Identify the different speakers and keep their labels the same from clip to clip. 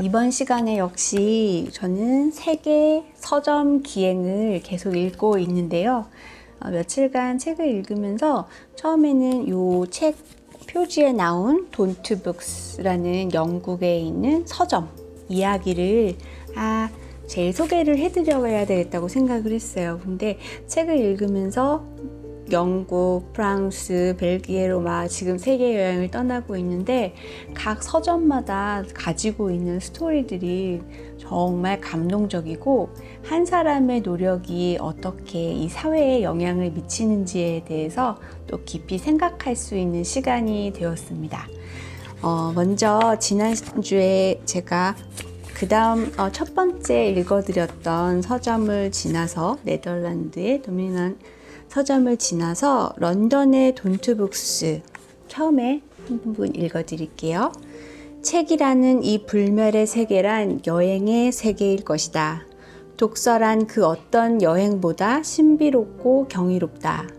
Speaker 1: 이번 시간에 역시 저는 세계 서점 기행을 계속 읽고 있는데요. 며칠간 책을 읽으면서 처음에는 요 책 표지에 나온 Don't Books라는 영국에 있는 서점 이야기를 제일 소개를 해드려야 되겠다고 생각을 했어요. 근데 책을 읽으면서 영국, 프랑스, 벨기에, 로마 지금 세계 여행을 떠나고 있는데 각 서점마다 가지고 있는 스토리들이 정말 감동적이고 한 사람의 노력이 어떻게 이 사회에 영향을 미치는지에 대해서 또 깊이 생각할 수 있는 시간이 되었습니다. 먼저 지난주에 제가 그 다음 첫 번째 읽어드렸던 서점을 지나서 네덜란드의 도미니언 서점을 지나서 런던의 돈트북스 처음에 한 부분 읽어드릴게요. 책이라는 이 불멸의 세계란 여행의 세계일 것이다. 독서란 그 어떤 여행보다 신비롭고 경이롭다.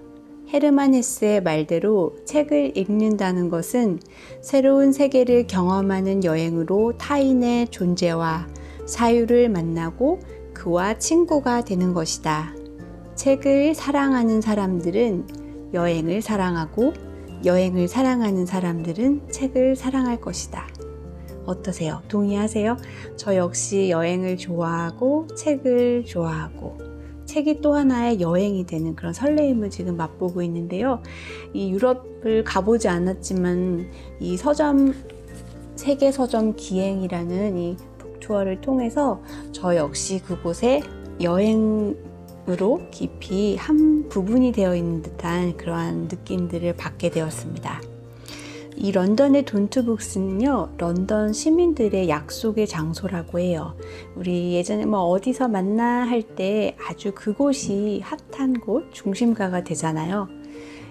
Speaker 1: 헤르만 헤스의 말대로 책을 읽는다는 것은 새로운 세계를 경험하는 여행으로 타인의 존재와 사유를 만나고 그와 친구가 되는 것이다. 책을 사랑하는 사람들은 여행을 사랑하고 여행을 사랑하는 사람들은 책을 사랑할 것이다. 어떠세요? 동의하세요? 저 역시 여행을 좋아하고 책을 좋아하고 책이 또 하나의 여행이 되는 그런 설레임을 지금 맛보고 있는데요. 이 유럽을 가보지 않았지만 이 서점 세계 서점 기행이라는 이 북투어를 통해서 저 역시 그곳에 여행으로 깊이 한 부분이 되어 있는 듯한 그러한 느낌들을 받게 되었습니다. 이 런던의 돈트북스는요, 런던 시민들의 약속의 장소라고 해요. 우리 예전에 어디서 만나 할 때 아주 그곳이 핫한 곳, 중심가가 되잖아요.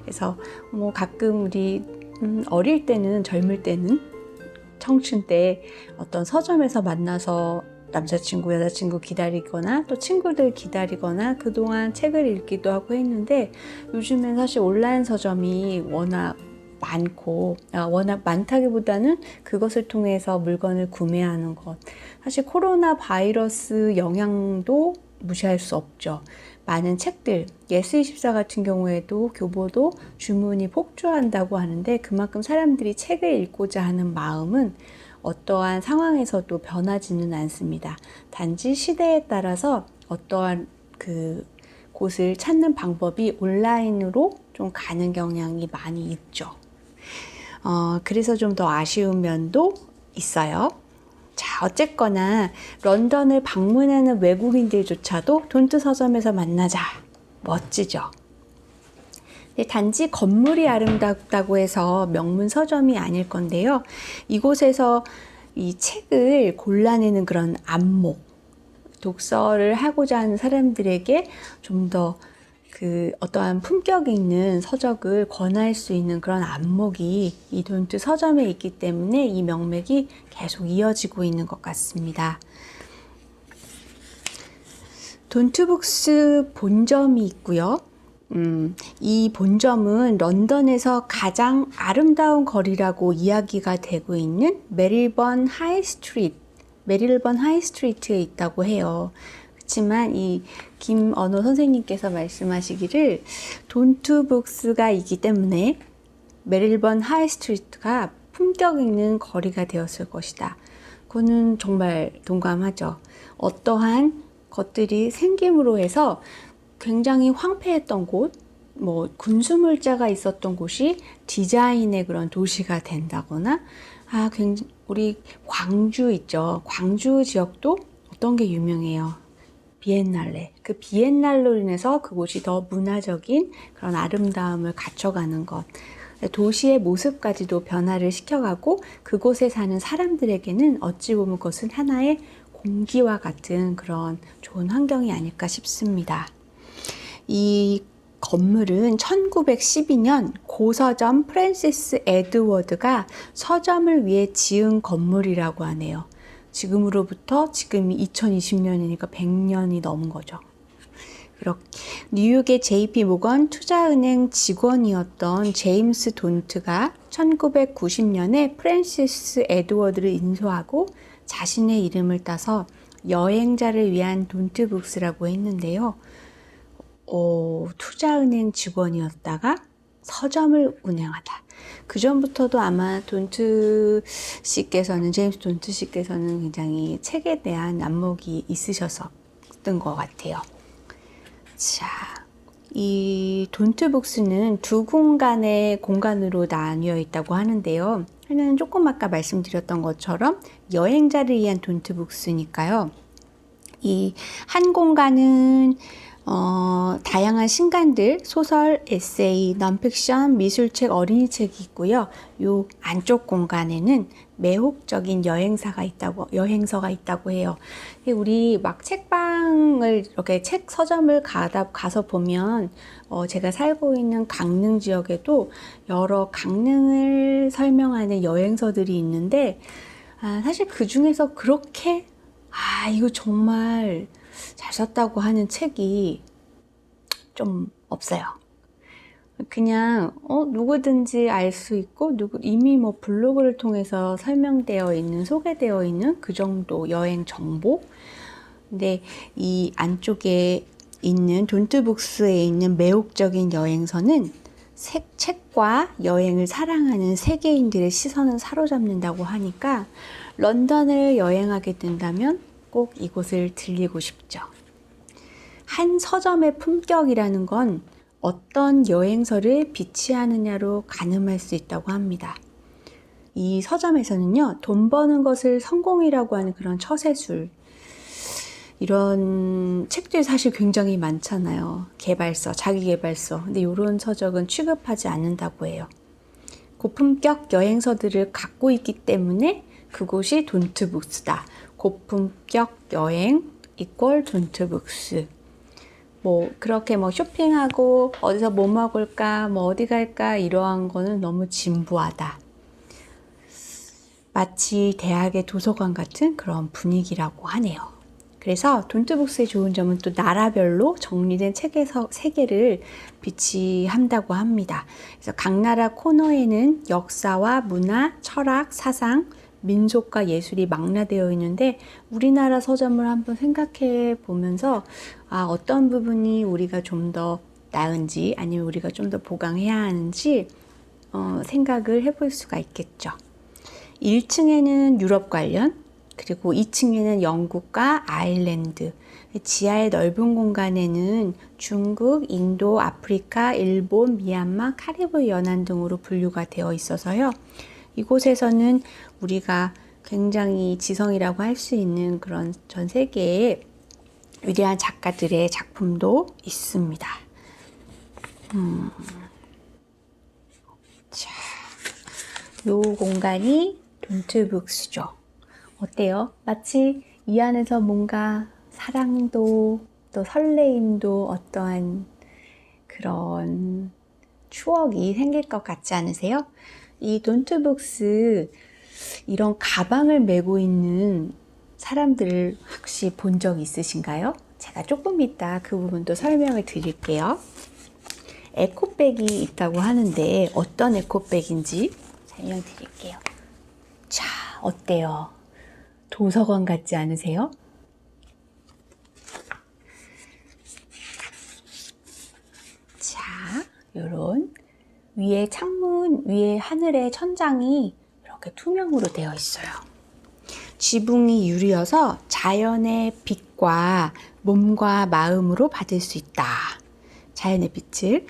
Speaker 1: 그래서 가끔 우리 어릴 때는, 젊을 때는, 청춘 때 어떤 서점에서 만나서 남자친구, 여자친구 기다리거나 또 친구들 기다리거나 그동안 책을 읽기도 하고 했는데 요즘엔 사실 온라인 서점이 워낙 많다기보다는 그것을 통해서 물건을 구매하는 것. 사실 코로나 바이러스 영향도 무시할 수 없죠. 많은 책들, 예스24 같은 경우에도 교보도 주문이 폭주한다고 하는데 그만큼 사람들이 책을 읽고자 하는 마음은 어떠한 상황에서도 변하지는 않습니다. 단지 시대에 따라서 어떠한 곳을 찾는 방법이 온라인으로 좀 가는 경향이 많이 있죠. 그래서 좀 더 아쉬운 면도 있어요. 자, 어쨌거나 런던을 방문하는 외국인들조차도 돈트 서점에서 만나자. 멋지죠? 단지 건물이 아름답다고 해서 명문 서점이 아닐 건데요. 이곳에서 이 책을 골라내는 그런 안목, 독서를 하고자 하는 사람들에게 좀 더 어떠한 품격 있는 서적을 권할 수 있는 그런 안목이 이 돈트 서점에 있기 때문에 이 명맥이 계속 이어지고 있는 것 같습니다. 돈트북스 본점이 있고요. 이 본점은 런던에서 가장 아름다운 거리라고 이야기가 되고 있는 메릴번 하이스트리트에 있다고 해요. 그렇지만 이 김언호 선생님께서 말씀하시기를 돈트북스가 있기 때문에 메릴번 하이스트리트가 품격 있는 거리가 되었을 것이다. 그거는 정말 동감하죠. 어떠한 것들이 생김으로 해서 굉장히 황폐했던 곳, 군수물자가 있었던 곳이 디자인의 그런 도시가 된다거나, 우리 광주 있죠. 광주 지역도 어떤 게 유명해요? 비엔날레. 그 비엔날로 인해서 그곳이 더 문화적인 그런 아름다움을 갖춰가는 것. 도시의 모습까지도 변화를 시켜가고 그곳에 사는 사람들에게는 어찌 보면 그것은 하나의 공기와 같은 그런 좋은 환경이 아닐까 싶습니다. 이 건물은 1912년 고서점 프랜시스 에드워드가 서점을 위해 지은 건물이라고 하네요. 지금으로부터 지금이 2020년이니까 100년이 넘은 거죠. 이렇게 뉴욕의 JP 모건 투자은행 직원이었던 제임스 돈트가 1990년에 프랜시스 에드워드를 인수하고 자신의 이름을 따서 여행자를 위한 돈트북스라고 했는데요. 투자은행 직원이었다가 서점을 운영하다. 그 전부터도 아마 제임스 돈트 씨께서는 굉장히 책에 대한 안목이 있으셨던 것 같아요. 자, 이 돈트북스는 두 공간으로 나뉘어 있다고 하는데요. 하나는 조금 아까 말씀드렸던 것처럼 여행자를 위한 돈트북스니까요. 이 한 공간은 다양한 신간들, 소설, 에세이, 넌픽션, 미술책, 어린이책이 있고요. 요 안쪽 공간에는 매혹적인 여행서가 있다고 해요. 우리 막 책방을 이렇게 책 서점을 가서 보면 제가 살고 있는 강릉 지역에도 여러 강릉을 설명하는 여행서들이 있는데 사실 그 중에서 그렇게 이거 정말 잘 썼다고 하는 책이 좀 없어요. 그냥 누구든지 알 수 있고 이미 뭐 블로그를 통해서 소개되어 있는 그 정도 여행 정보. 근데 이 안쪽에 있는 돈트북스에 있는 매혹적인 여행서는 책과 여행을 사랑하는 세계인들의 시선을 사로잡는다고 하니까 런던을 여행하게 된다면 꼭 이곳을 들리고 싶죠. 한 서점의 품격이라는 건 어떤 여행서를 비치하느냐로 가늠할 수 있다고 합니다. 이 서점에서는요, 돈 버는 것을 성공이라고 하는 그런 처세술, 이런 책들이 사실 굉장히 많잖아요. 자기계발서. 근데 이런 서적은 취급하지 않는다고 해요. 고품격 여행서들을 갖고 있기 때문에 그곳이 돈트북스다. 고품격 여행 이퀄 돈트북스. 그렇게 쇼핑하고 어디서 뭐 먹을까, 어디 갈까 이러한 거는 너무 진부하다. 마치 대학의 도서관 같은 그런 분위기라고 하네요. 그래서 돈트북스의 좋은 점은 또 나라별로 정리된 책의 세계를 비치한다고 합니다. 그래서 각 나라 코너에는 역사와 문화, 철학, 사상, 민속과 예술이 망라되어 있는데 우리나라 서점을 한번 생각해 보면서 어떤 부분이 우리가 좀 더 나은지 아니면 우리가 좀 더 보강해야 하는지 생각을 해볼 수가 있겠죠. 1층에는 유럽 관련, 그리고 2층에는 영국과 아일랜드, 지하의 넓은 공간에는 중국, 인도, 아프리카, 일본, 미얀마, 카리브 연안 등으로 분류가 되어 있어서요. 이곳에서는 우리가 굉장히 지성이라고 할 수 있는 그런 전 세계의 위대한 작가들의 작품도 있습니다. 자, 요 공간이 돈트북스죠. 어때요? 마치 이 안에서 뭔가 사랑도 또 설레임도 어떠한 그런 추억이 생길 것 같지 않으세요? 이 돈트북스 이런 가방을 메고 있는 사람들을 혹시 본 적 있으신가요? 제가 조금 이따 그 부분도 설명을 드릴게요. 에코백이 있다고 하는데 어떤 에코백인지 설명드릴게요. 자, 어때요? 도서관 같지 않으세요? 자, 요런 위에 창문, 위에 하늘의 천장이 이렇게 투명으로 되어 있어요. 지붕이 유리여서 자연의 빛과 몸과 마음으로 받을 수 있다. 자연의 빛을.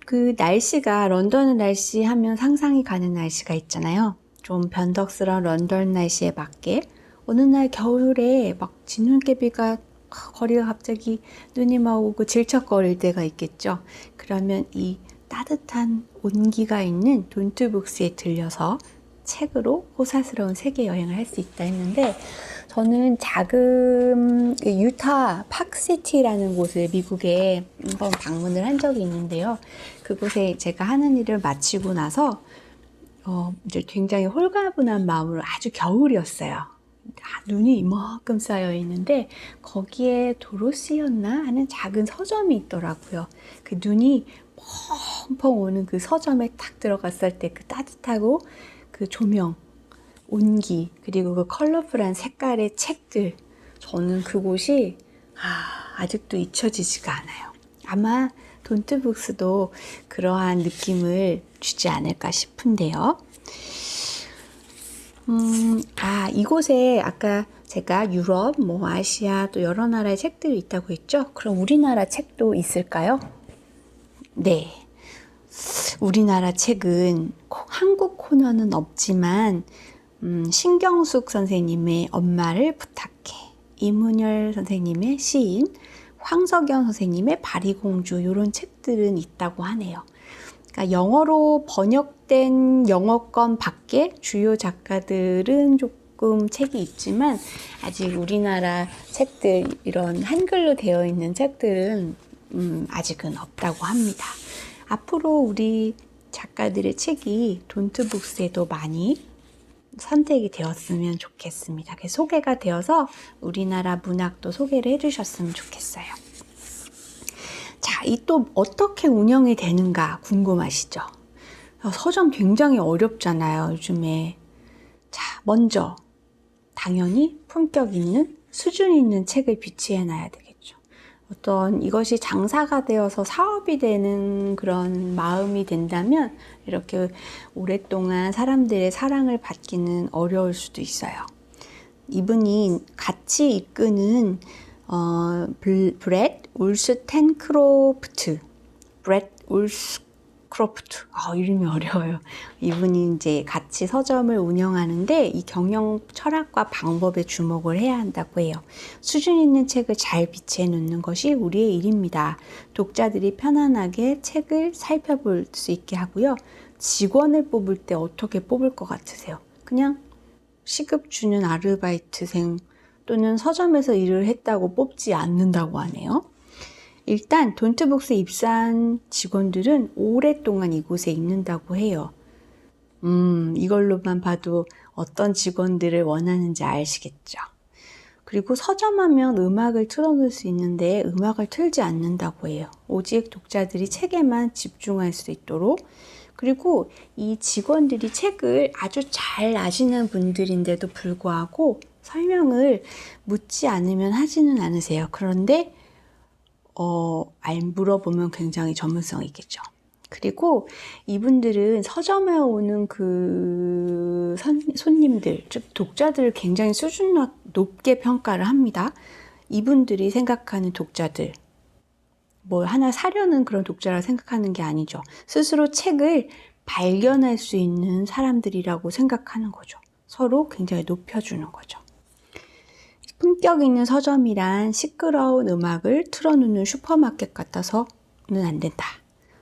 Speaker 1: 그 날씨가 런던의 날씨 하면 상상이 가는 날씨가 있잖아요. 좀 변덕스러운 런던 날씨에 맞게 어느 날 겨울에 막 진눈깨비가 거리가 갑자기 눈이 막 오고 질척거릴 때가 있겠죠. 그러면 이 따뜻한 온기가 있는 돈트북스에 들려서 책으로 호사스러운 세계 여행을 할 수 있다 했는데 저는 작은 유타 파크시티라는 곳을 미국에 한번 방문을 한 적이 있는데요. 그곳에 제가 하는 일을 마치고 나서 이제 굉장히 홀가분한 마음으로 아주 겨울이었어요. 눈이 이만큼 쌓여 있는데 거기에 도로시였나 하는 작은 서점이 있더라고요. 그 눈이 펑펑 오는 그 서점에 딱 들어갔을 때 그 따뜻하고 그 조명, 온기, 그리고 그 컬러풀한 색깔의 책들, 저는 그곳이 아직도 잊혀지지가 않아요. 아마 돈트북스도 그러한 느낌을 주지 않을까 싶은데요. 이곳에 아까 제가 유럽, 아시아 또 여러 나라의 책들이 있다고 했죠? 그럼 우리나라 책도 있을까요? 네. 우리나라 책은 한국 코너는 없지만 신경숙 선생님의 엄마를 부탁해, 이문열 선생님의 시인, 황석연 선생님의 바리공주, 이런 책들은 있다고 하네요. 그러니까 영어로 번역된 영어권 밖에 주요 작가들은 조금 책이 있지만 아직 우리나라 책들, 이런 한글로 되어 있는 책들은 아직은 없다고 합니다. 앞으로 우리 작가들의 책이 돈트북스에도 많이 선택이 되었으면 좋겠습니다. 소개가 되어서 우리나라 문학도 소개를 해주셨으면 좋겠어요. 자, 이 또 어떻게 운영이 되는가 궁금하시죠? 서점 굉장히 어렵잖아요, 요즘에. 자, 먼저 당연히 품격 있는, 수준 있는 책을 비치해 놔야 되겠죠. 어떤 이것이 장사가 되어서 사업이 되는 그런 마음이 된다면 이렇게 오랫동안 사람들의 사랑을 받기는 어려울 수도 있어요. 이분이 같이 이끄는 브렛 울스텐크로프트, 이름이 어려워요. 이분이 이제 같이 서점을 운영하는데 이 경영 철학과 방법에 주목을 해야 한다고 해요. 수준 있는 책을 잘 비치해 놓는 것이 우리의 일입니다. 독자들이 편안하게 책을 살펴볼 수 있게 하고요. 직원을 뽑을 때 어떻게 뽑을 것 같으세요? 그냥 시급 주는 아르바이트생 또는 서점에서 일을 했다고 뽑지 않는다고 하네요. 일단 돈트북스에 입사한 직원들은 오랫동안 이곳에 있는다고 해요. 이걸로만 봐도 어떤 직원들을 원하는지 아시겠죠? 그리고 서점하면 음악을 틀어놓을 수 있는데 음악을 틀지 않는다고 해요. 오직 독자들이 책에만 집중할 수 있도록. 그리고 이 직원들이 책을 아주 잘 아시는 분들인데도 불구하고 설명을 묻지 않으면 하지는 않으세요. 그런데 물어보면 굉장히 전문성이 있겠죠. 그리고 이분들은 서점에 오는 그 손님들, 즉 독자들을 굉장히 수준 높게 평가를 합니다. 이분들이 생각하는 독자들, 하나 사려는 그런 독자라 생각하는 게 아니죠. 스스로 책을 발견할 수 있는 사람들이라고 생각하는 거죠. 서로 굉장히 높여주는 거죠. 품격 있는 서점이란 시끄러운 음악을 틀어놓는 슈퍼마켓 같아서는 안 된다.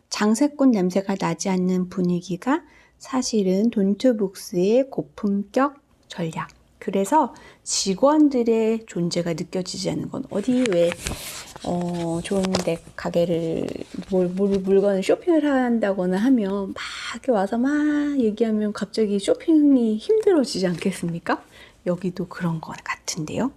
Speaker 1: 장세꾼 냄새가 나지 않는 분위기가 사실은 돈트북스의 고품격 전략. 그래서 직원들의 존재가 느껴지지 않는 건 좋은데 가게를 물건을 쇼핑을 한다거나 하면 막 이렇게 와서 막 얘기하면 갑자기 쇼핑이 힘들어지지 않겠습니까? 여기도 그런 것 같은데요.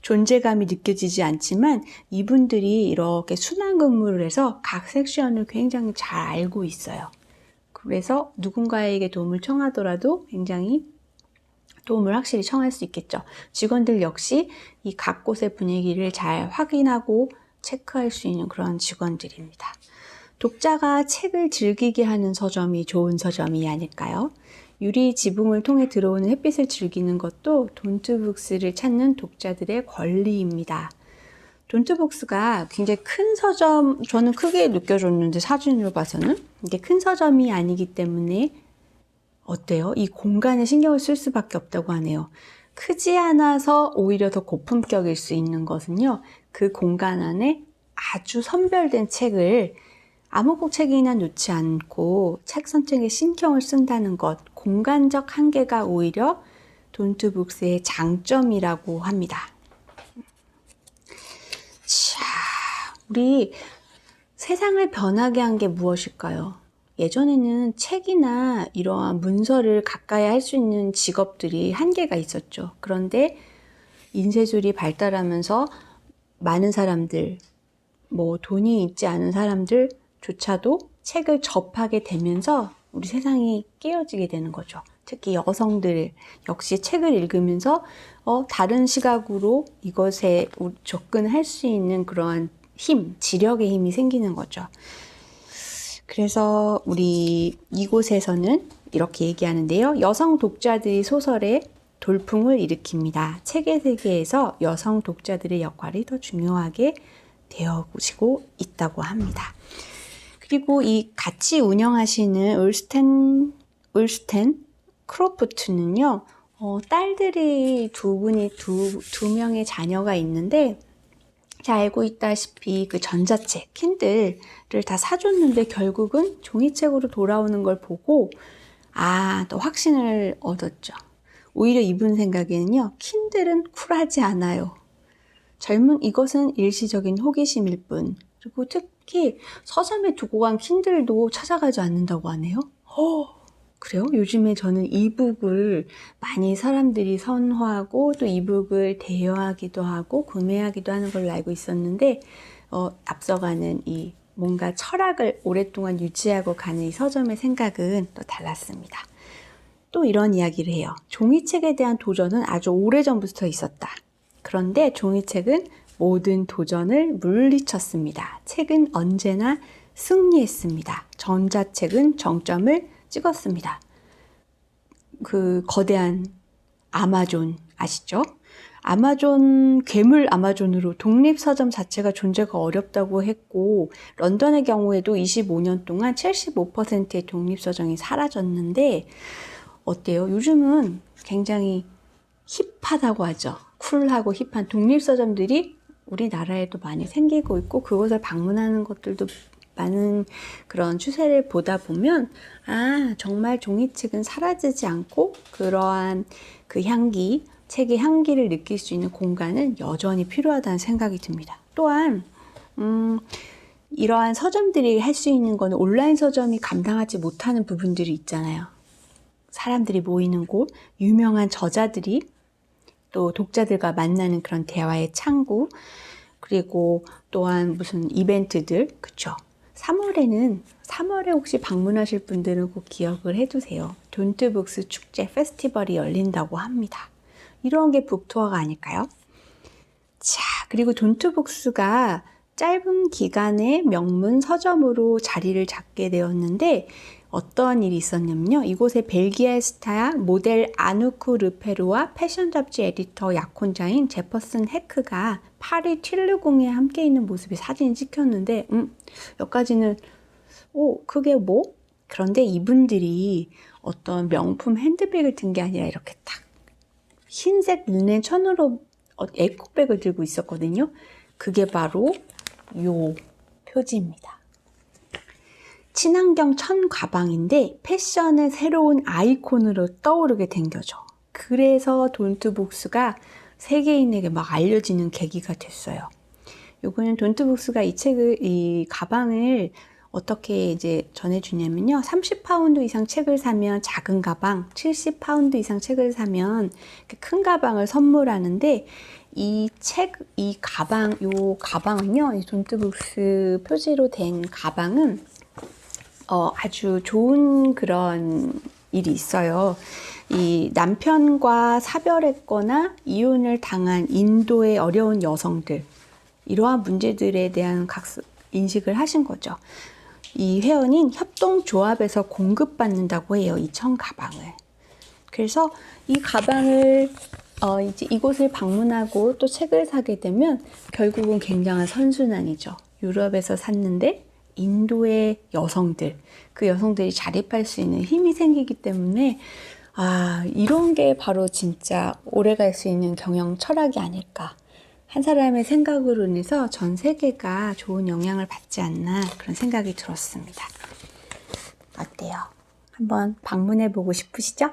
Speaker 1: 존재감이 느껴지지 않지만 이분들이 이렇게 순환 근무를 해서 각 섹션을 굉장히 잘 알고 있어요. 그래서 누군가에게 도움을 청하더라도 굉장히 도움을 확실히 청할 수 있겠죠. 직원들 역시 이 각 곳의 분위기를 잘 확인하고 체크할 수 있는 그런 직원들입니다. 독자가 책을 즐기게 하는 서점이 좋은 서점이 아닐까요? 유리 지붕을 통해 들어오는 햇빛을 즐기는 것도 돈트북스를 찾는 독자들의 권리입니다. 돈트북스가 굉장히 큰 서점, 저는 크게 느껴졌는데 사진으로 봐서는 이게 큰 서점이 아니기 때문에 어때요? 이 공간에 신경을 쓸 수밖에 없다고 하네요. 크지 않아서 오히려 더 고품격일 수 있는 것은요, 그 공간 안에 아주 선별된 책을 아무 책이나 놓지 않고 책 선택에 신경을 쓴다는 것, 공간적 한계가 오히려 돈트북스의 장점이라고 합니다. 자, 우리 세상을 변하게 한 게 무엇일까요? 예전에는 책이나 이러한 문서를 가까이 할 수 있는 직업들이 한계가 있었죠. 그런데 인쇄술이 발달하면서 많은 사람들, 돈이 있지 않은 사람들조차도 책을 접하게 되면서 우리 세상이 깨어지게 되는 거죠. 특히 여성들 역시 책을 읽으면서 다른 시각으로 이것에 접근할 수 있는 그러한 힘, 지력의 힘이 생기는 거죠. 그래서 우리 이곳에서는 이렇게 얘기하는데요. 여성 독자들이 소설에 돌풍을 일으킵니다. 책의 세계에서 여성 독자들의 역할이 더 중요하게 되어지고 있다고 합니다. 그리고 이 같이 운영하시는 울스텐 크로프트는요, 딸들이 두 명의 자녀가 있는데, 잘 알고 있다시피 그 전자책, 킨들을 다 사줬는데 결국은 종이책으로 돌아오는 걸 보고, 또 확신을 얻었죠. 오히려 이분 생각에는요, 킨들은 쿨하지 않아요. 이것은 일시적인 호기심일 뿐. 그리고 특히 서점에 두고 간 킨들도 찾아가지 않는다고 하네요. 그래요? 요즘에 저는 이북을 많이 사람들이 선호하고 또 이북을 대여하기도 하고 구매하기도 하는 걸로 알고 있었는데 앞서가는 이 뭔가 철학을 오랫동안 유지하고 가는 이 서점의 생각은 또 달랐습니다. 또 이런 이야기를 해요. 종이책에 대한 도전은 아주 오래전부터 있었다. 그런데 종이책은 모든 도전을 물리쳤습니다. 책은 언제나 승리했습니다. 전자책은 정점을 찍었습니다. 그 거대한 아마존 아시죠? 괴물 아마존으로 독립서점 자체가 존재가 어렵다고 했고, 런던의 경우에도 25년 동안 75%의 독립서점이 사라졌는데, 어때요? 요즘은 굉장히 힙하다고 하죠. 쿨하고 힙한 독립서점들이 우리나라에도 많이 생기고 있고, 그곳을 방문하는 것들도 많은 그런 추세를 보다 보면 정말 종이책은 사라지지 않고 그러한 그 향기, 책의 향기를 느낄 수 있는 공간은 여전히 필요하다는 생각이 듭니다. 또한 이러한 서점들이 할 수 있는 건 온라인 서점이 감당하지 못하는 부분들이 있잖아요. 사람들이 모이는 곳, 유명한 저자들이 또 독자들과 만나는 그런 대화의 창구, 그리고 또한 무슨 이벤트들, 그쵸? 3월에 혹시 방문하실 분들은 꼭 기억을 해두세요. 돈트북스 축제 페스티벌이 열린다고 합니다. 이런 게 북투어가 아닐까요? 자, 그리고 돈트북스가 짧은 기간에 명문 서점으로 자리를 잡게 되었는데 어떤 일이 있었냐면요. 이곳에 벨기에 스타 모델 아누쿠 르페르와 패션 잡지 에디터 약혼자인 제퍼슨 헤크가 파리 틸르궁에 함께 있는 모습이 사진이 찍혔는데 여기까지는 그게 뭐? 그런데 이분들이 어떤 명품 핸드백을 든 게 아니라 이렇게 딱 흰색 르넨 천으로 에코백을 들고 있었거든요. 그게 바로 요 표지입니다. 친환경 천 가방인데 패션의 새로운 아이콘으로 떠오르게 된 거죠. 그래서 돈트북스가 세계인에게 막 알려지는 계기가 됐어요. 요거는 돈트북스가 이 가방을 어떻게 이제 전해주냐면요. 30파운드 이상 책을 사면 작은 가방, 70파운드 이상 책을 사면 큰 가방을 선물하는데 이 가방은요. 이 돈트북스 표지로 된 가방은 아주 좋은 그런 일이 있어요. 이 남편과 사별했거나 이혼을 당한 인도의 어려운 여성들, 이러한 문제들에 대한 인식을 하신 거죠. 이 회원인 협동조합에서 공급받는다고 해요. 이 천 가방을. 그래서 이 가방을 이제 이곳을 방문하고 또 책을 사게 되면 결국은 굉장한 선순환이죠. 유럽에서 샀는데 인도의 여성들, 그 여성들이 자립할 수 있는 힘이 생기기 때문에 이런 게 바로 진짜 오래갈 수 있는 경영 철학이 아닐까. 한 사람의 생각으로 인해서 전 세계가 좋은 영향을 받지 않나 그런 생각이 들었습니다. 어때요? 한번 방문해보고 싶으시죠?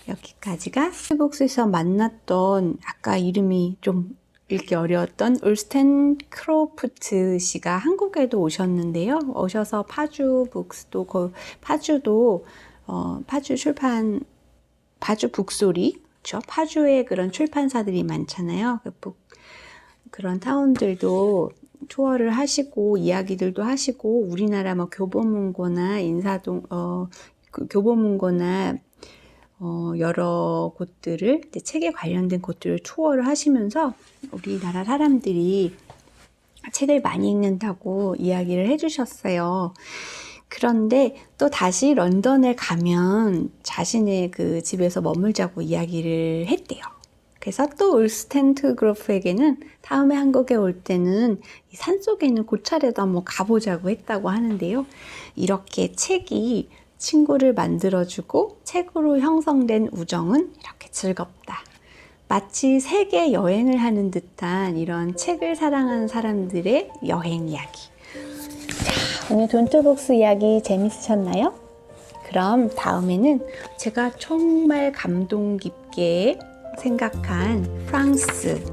Speaker 1: 여기까지가 스북스에서 만났던 아까 이름이 좀 읽기 어려웠던 울스텐 크로프트 씨가 한국에도 오셨는데요. 오셔서 파주 북소리, 그렇죠? 파주에 그런 출판사들이 많잖아요. 그런 타운들도 투어를 하시고 이야기들도 하시고 우리나라 뭐 교보문고나 교보문고나 여러 곳들을 책에 관련된 곳들을 투어를 하시면서 우리나라 사람들이 책을 많이 읽는다고 이야기를 해주셨어요. 그런데 또 다시 런던에 가면 자신의 그 집에서 머물자고 이야기를 했대요. 그래서 또 울스텐트 그로프에게는 다음에 한국에 올 때는 이 산속에 있는 고찰에도 한번 가보자고 했다고 하는데요. 이렇게 책이 친구를 만들어주고 책으로 형성된 우정은 이렇게 즐겁다. 마치 세계 여행을 하는 듯한 이런 책을 사랑하는 사람들의 여행 이야기. 자, 오늘 돈트북스 이야기 재밌으셨나요? 그럼 다음에는 제가 정말 감동 깊게 생각한 프랑스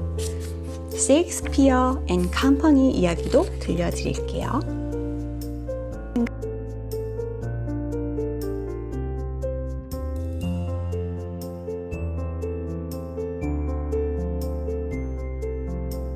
Speaker 1: 셰익스피어 앤 컴퍼니 이야기도 들려드릴게요.